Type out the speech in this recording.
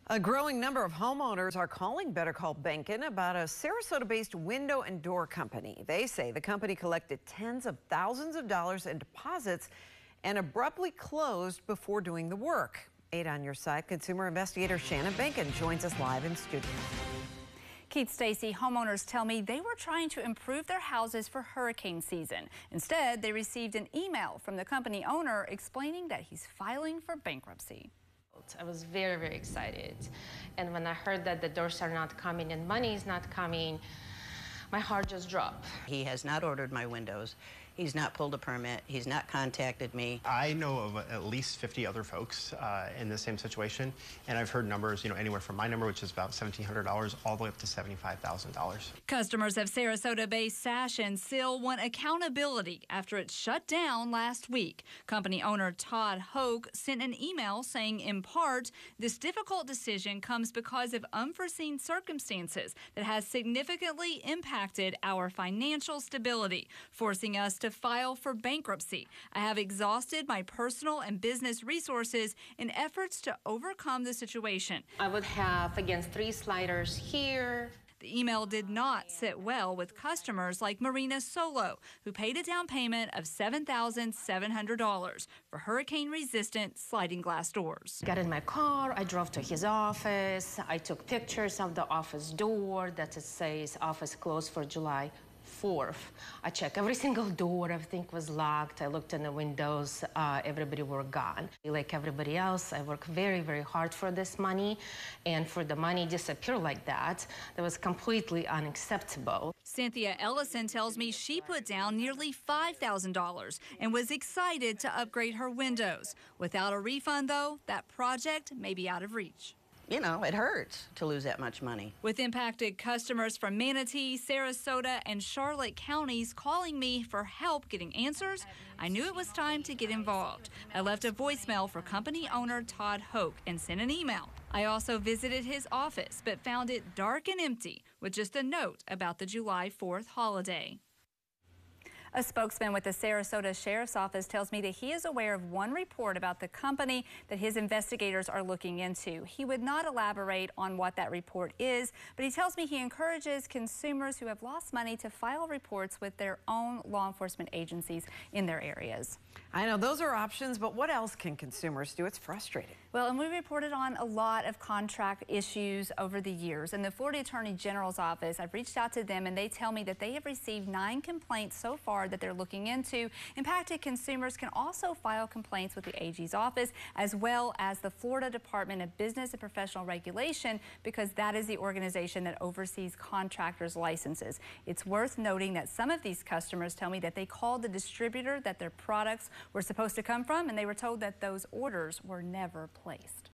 A growing number of homeowners are calling Better Call Bankin' about a Sarasota-based window and door company. They say the company collected tens of thousands of dollars in deposits and abruptly closed before doing the work. 8 on your side, consumer investigator Shannon Bankin joins us live in studio. Keith Stacy, homeowners tell me they were trying to improve their houses for hurricane season. Instead, they received an email from the company owner explaining that he's filing for bankruptcy. I was very, very excited. And when I heard that the doors are not coming and money is not coming, my heart just dropped. He has not ordered my windows. He's not pulled a permit. He's not contacted me. I know of at least 50 other folks in the same situation, and I've heard numbers, anywhere from my number, which is about $1,700, all the way up to $75,000. Customers of Sarasota-based Sash Sill want accountability after it shut down last week. Company owner Todd Hoke sent an email saying, in part, this difficult decision comes because of unforeseen circumstances that has significantly impacted our financial stability, forcing us to file for bankruptcy. I have exhausted my personal and business resources in efforts to overcome the situation. I would have, again, 3 sliders here. The email did not sit well with customers like Marina Solo, who paid a down payment of $7,700 for hurricane-resistant sliding glass doors. Got in my car, I drove to his office, I took pictures of the office door that it says office closed for July 4th. I checked every single door, everything was locked. I looked in the windows, everybody were gone. Like everybody else, I worked very, very hard for this money, and for the money disappear like that was completely unacceptable. Cynthia Ellison tells me she put down nearly $5,000 and was excited to upgrade her windows. Without a refund, though, that project may be out of reach. It hurts to lose that much money. With impacted customers from Manatee, Sarasota, and Charlotte counties calling me for help getting answers, I knew it was time to get involved. I left a voicemail for company owner Todd Hoke and sent an email. I also visited his office, but found it dark and empty with just a note about the July 4th holiday. A spokesman with the Sarasota Sheriff's Office tells me that he is aware of one report about the company that his investigators are looking into. He would not elaborate on what that report is, but he tells me he encourages consumers who have lost money to file reports with their own law enforcement agencies in their areas. I know those are options, but what else can consumers do? It's frustrating. Well, and we reported on a lot of contract issues over the years. In the Florida Attorney General's office, I've reached out to them and they tell me that they have received 9 complaints so far that they're looking into. Impacted consumers can also file complaints with the AG's office as well as the Florida Department of Business and Professional Regulation, because that is the organization that oversees contractors' licenses. It's worth noting that some of these customers tell me that they called the distributor that their products were supposed to come from, and they were told that those orders were never placed.